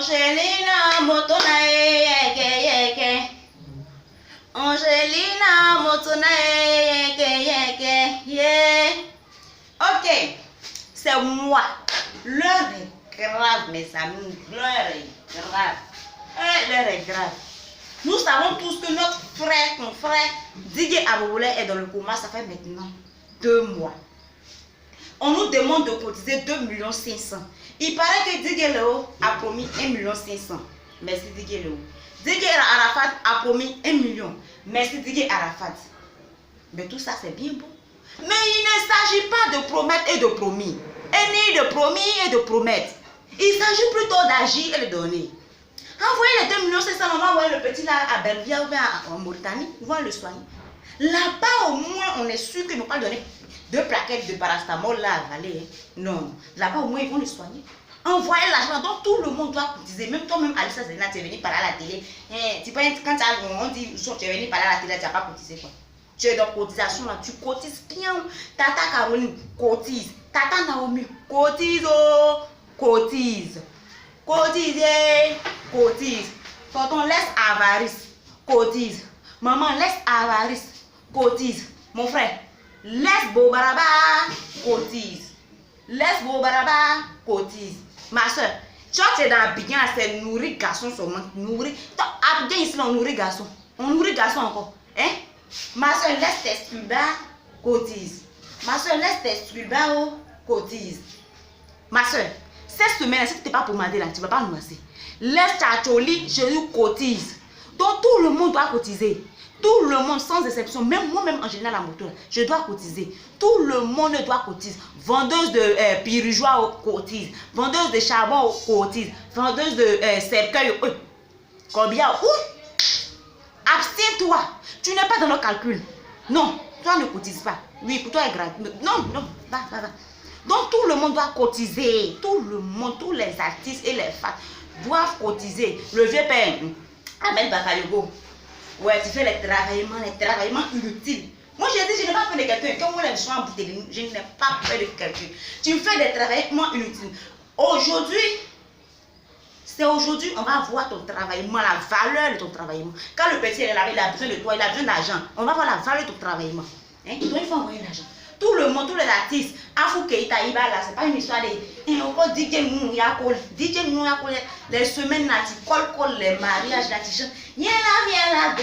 Angelina Motona yeke. Angelina Motona yeke. Ok, c'est moi. L'heure est grave, mes amis. L'heure est grave. L'heure est grave. Nous savons tous que notre frère, mon frère, Didier Aboulé est dans le coma. Ça fait maintenant 2 mois. On nous demande de cotiser 2 500 000. Il paraît que Didier Léo a promis 1 500 000. Merci Didier Léo. Didier Arafat a promis 1 million. Merci Didier Arafat. Mais tout ça c'est bien beau. Mais il ne s'agit pas de promettre et de promis. Et ni de promis et de promettre. Il s'agit plutôt d'agir et de donner. Envoyez les 2 500 000, on va envoyer le petit là à Belvia ou en Mauritanie. Ils vont le soigner. Là-bas au moins on est sûr qu'ils ne vont pas donner 2 plaquettes de paracétamol là à avaler. Non. Là-bas au moins ils vont le soigner. Envoyez l'argent. Donc tout le monde doit cotiser. Même toi-même, Alissa Zena, tu es venu parler à la télé. Tu peux, quand on dit tu es venu parler à la télé, tu n'as pas cotisé quoi. Tu es dans cotisation là, tu cotises bien. Tata Caroline cotise. Tata Naomi cotise. Cotise. Cotise. Cotise. Tonton laisse avarice. Cotise. Maman laisse avarice. Cotise. Mon frère, laisse Bobaraba. Cotise. Laisse Bobaraba. Cotise. Ma soeur, tu vois, tu es dans Abidjan, c'est nourrir garçon seulement. Nourrir. Abidjan ici, on nourrit garçon. On nourrit garçon encore. Hein? Ma soeur, laisse tes sculbas, cotise. Ma soeur, laisse tes sculbas, cotise. Ma soeur, cette semaine, si tu n'es pas pommade là, tu ne vas pas nous masser. Laisse ta choli, je lui cotise. Donc tout le monde doit cotiser. Tout le monde, sans exception, même moi-même en général, la moto, je dois cotiser. Tout le monde doit cotiser. Vendeuse de pirigeois cotise. Vendeuse de charbon cotise. Vendeuse de cercueil. Combien? Abstiens-toi. Tu n'es pas dans nos calculs. Non, toi ne cotises pas. Oui, pour toi est gratuit. Non, va. Donc tout le monde doit cotiser. Tout le monde, tous les artistes et les fans doivent cotiser. Le vieux père, Ahmed Bakayogo. Ouais, tu fais les travaillements inutiles. Moi, j'ai dit, je n'ai pas fait de calcul. Quand moi, je suis en bouteille, je n'ai pas fait de calcul. Tu fais des travaillements inutiles. Aujourd'hui, c'est aujourd'hui, on va voir ton travaillement, la valeur de ton travaillement. Quand le petit est là, il a besoin de toi, il a besoin d'argent. On va voir la valeur de ton travaillement. Hein? Donc, il faut envoyer l'argent. Tout le monde, tous les artistes, Afou Keita Iba là, c'est pas une histoire de. Encore DJ Mouyakol. DJ Mouyakol, les semaines là, tu colles les mariages là, tu chantes. Viens là,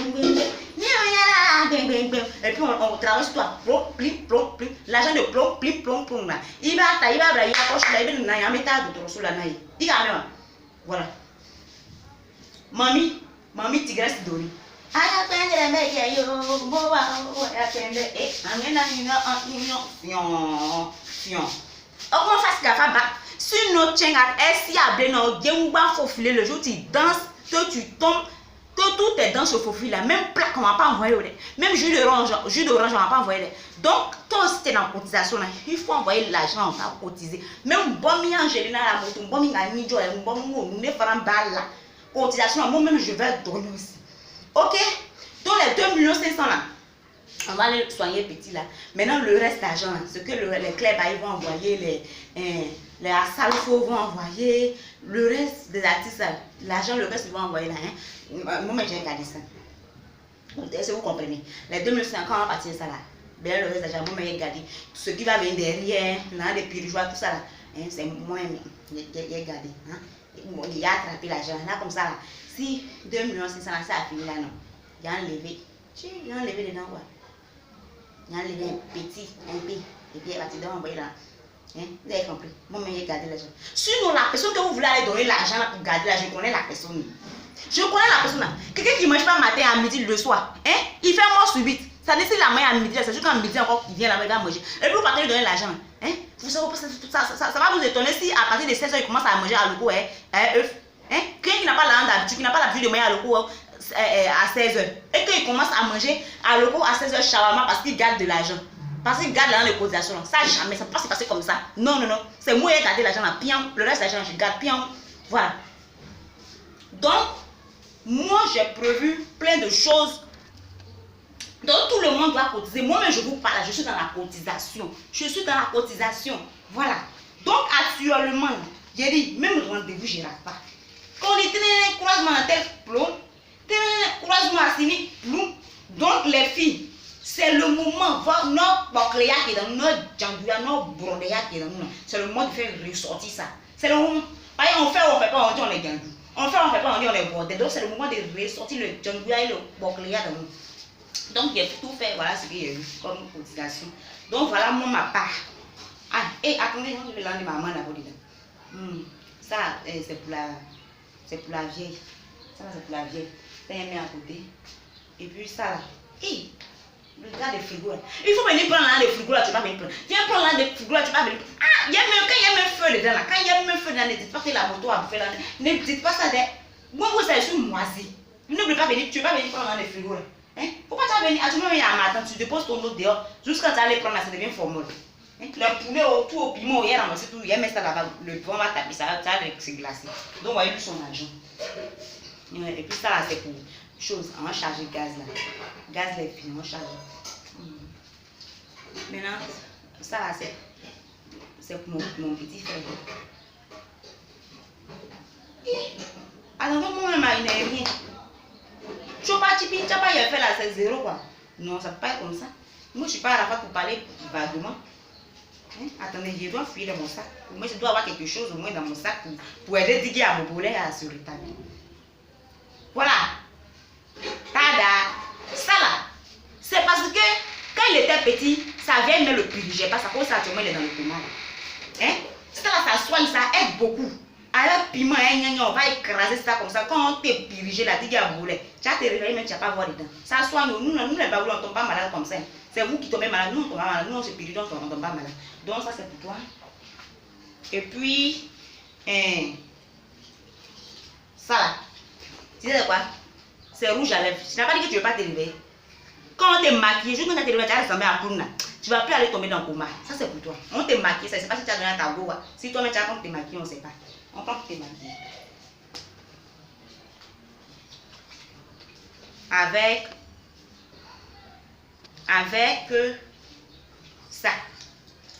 et puis on travaille sur toi. Plom. L'argent de plom là. Iba là, il approche là, il va mettre de ton là. Il va même. Voilà. Mamie Tigresse Doni. Si notre chien est si abléno, faufilé le jour tu danses, que tu tombes, que tout tes danses se faufilent là, même plaque on va pas envoyer, même jus d'orange on va pas envoyer. Donc toi aussi tu es dans la cotisation là, il faut envoyer l'argent, on va cotiser. Même bon mi Angelina la moto, bon mi Annie Joe, bon mi ne fera balle là, cotisation moi-même je vais donner aussi. Ok? Donc les 2 500 000 là, on va les soigner petit là. Maintenant le reste d'argent, ce que les clubs ils vont envoyer, les Assalfo vont envoyer, le reste des artistes, l'argent, le reste ils vont envoyer là. Hein? Moi j'ai regardé ça. Est-ce que vous comprenez? Les 2 500 on va partir ça là. Bien le reste d'argent, moi j'ai regardé. Ce qui va venir derrière, là, des pirigeois, tout ça là. Hein? C'est moi j'ai regardé. Hein? Il a attrapé l'argent là comme ça là. Si 2 500 000 là, ça a fini là non. Il a enlevé. Il a enlevé dedans quoi. Il a enlevé un petit, un peu. Et puis il va te donner envoyer là. Hein? Vous avez compris? Moi, je vais garder l'argent. Sinon, la personne que vous voulez aller donner l'argent là pour garder l'argent, je connais la personne. Je connais la personne là. Quelqu'un qui ne mange pas matin, à midi, le soir. Hein? Il fait mort subite. Ça décide la main à midi, c'est juste qu'à midi encore qu'il vient là, il va manger. Et puis vous partez lui donner l'argent. Hein? Ça va vous étonner si à partir de 16 h il commence à manger à l'eau. Œuf. Hein? Quelqu'un qui n'a pas l'habitude, qui n'a pas l'habitude de manger à l'eau à 16 h. Et qu'il commence à manger à l'eau à 16 h shawarma parce qu'il garde de l'argent. Parce qu'il garde l'argent de cotisation. Ça jamais, ça ne peut pas se passer comme ça. Non. C'est moi qui ai gardé l'argent là. Pion. Le reste de l'argent, je garde. Pion. Voilà. Donc, moi j'ai prévu plein de choses. Donc tout le monde doit cotiser. Moi-même je vous parle, je suis dans la cotisation. Voilà. Donc actuellement, j'ai dit, même le rendez-vous, je ne rate pas. Quand on croisement dans tel plomb, croisement à Sini, plomb. Donc les filles, c'est le moment, voir notre bocléa qui est dans notre djangouya, notre brondéa qui est dans nous. C'est le moment de faire ressortir ça. C'est le moment. On fait pas, on dit on est djangou. On fait pas, on dit on est bordé. Donc c'est le moment de ressortir le djangouya et le bocléa dans nous. Donc j'ai tout fait, voilà ce qu'il y a eu comme cotisation. Donc voilà moi ma part. Ah, et attendez, je vais l'enlever maman là-bas dedans. Ça, c'est pour la vieille. Ça c'est pour la vieille. Ça y est mis à côté. Et puis ça là. Hey, regarde le frigo là. Il faut venir prendre là le frigo là, tu vas venir prendre. Viens prendre là le frigo là, tu vas venir. Ah, quand il y a même feu dedans là. Quand il y a même feu dedans, ne dites pas que la moto a bouffé là. Ne dites pas ça de. Moi, vous savez, je suis moisi. Ne peux pas venir, tu vas venir prendre là le frigo là. Hein? Pourquoi tu vas venir? Tu vas venir à matin, tu déposes ton eau dehors. Jusqu'à quand tu vas aller prendre là, ça devient formol. Hein? Le poulet tout au piment, il y a ramassé tout, il y a mis ça là-bas. Le vent va taper, ça va se glacer. Donc, voyez lui son argent. Et puis ça là, c'est pour chose, on va charger le gaz là. Gaz les filles, on va charger. Maintenant, ça là, c'est pour mon petit frère. Alors, moi-même, il n'y a rien. Tu n'as pas fait là, c'est zéro quoi. Non, ça ne peut pas être comme ça. Moi, je ne suis pas à la fois pour parler vaguement. Hein? Attendez, je dois filer mon sac. Moi, je dois avoir quelque chose au moins dans mon sac pour aider Diggy à mon boulet à se rétablir. Voilà. Tada. Ça là, c'est parce que quand il était petit, sa vieille mère le purigeait pas. Ça cause ça, actuellement, il est dans le coma. Hein? Ça là, ça soigne, ça aide beaucoup. Alors, piment, on va écraser ça comme ça. Quand on te purige la Diggy à boulet, tu vas te réveiller, mais tu vas pas voir dedans. Ça soigne. Nous les baoulés, on ne tombe pas malade comme ça. C'est vous qui tombez malade. Nous, on tombe pas malade. Nous, on se purige, on ne tombe pas malade. Donc, ça, c'est pour toi. Et puis, ça là. Tu sais quoi? C'est rouge à lèvres. Tu n'as pas dit que tu ne veux pas te réveiller. Quand on te maquille, juste quand tu te réveilles, tu vas ressembler à clown là. Tu ne vas plus aller tomber dans le coma. Ça, c'est pour toi. On te maquille, ça ne sait pas si tu as donné à ta go. Si toi-même tu as compris te maquiller, on ne sait pas. On compte te maquiller. Avec ça.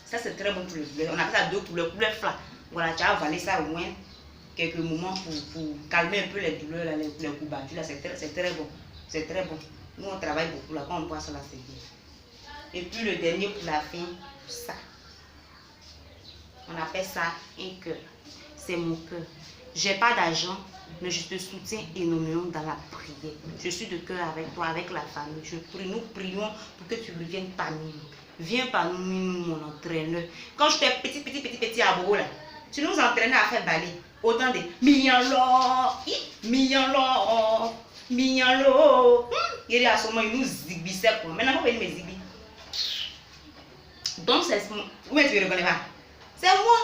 Ça, c'est très bon pour le poulet. On appelle ça deux couleurs, poulet flat. Voilà, tu as avalé ça au moins quelques moments pour calmer un peu les douleurs, là, les coups battus. C'est très bon. C'est très bon. Nous, on travaille beaucoup là. Quand on boit ça, là, c'est bien. Et puis le dernier pour la fin, ça. On appelle ça un cœur. C'est mon cœur. J'ai pas d'argent, mais je te soutiens énormément dans la prière. Je suis de cœur avec toi, avec la famille. Je prie, nous prions pour que tu reviennes parmi nous. Viens parmi nous, mon entraîneur. Quand j'étais petit à Bobo là, tu nous entraînais à faire balai. Autant de mignolo, mignolo. Il y a ce moment, il nous zigbissait. Maintenant, il faut venir me zigbi. Donc, c'est où est-ce que tu ne reconnais pas? C'est moi.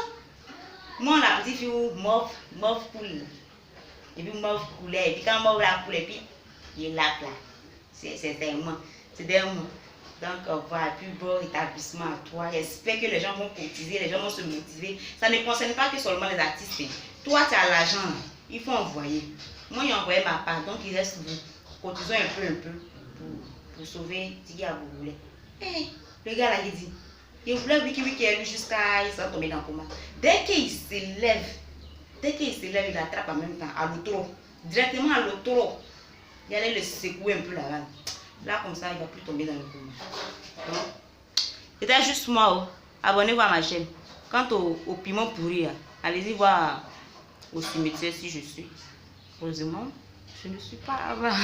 Moi, la petite fille, mauve coule. Et puis, mauve coulait. Et puis, quand mauve la coule, et puis, il est là. C'est moi. C'est moi. Donc, voilà, plus beau établissement à toi. J'espère que les gens vont cotiser, les gens vont se motiver. Ça ne concerne pas que seulement les artistes. Toi, tu as l'argent, il faut envoyer. Moi, j'ai envoyé ma part, donc il reste vous. Cotisons un peu pour sauver Diggy à Boulay. Hey, le gars là, il dit, il voulait wiki jusqu'à il s'est tombé dans le coma. Dès qu'il se lève, il attrape en même temps à l'auto. Directement à l'auto. Il allait le secouer un peu là-bas. Là, comme ça, il ne va plus tomber dans le coma. C'était juste moi. Abonnez-vous à ma chaîne. Quant au piment pourri, allez-y voir au cimetière si je suis. Heureusement, je ne suis pas là-bas.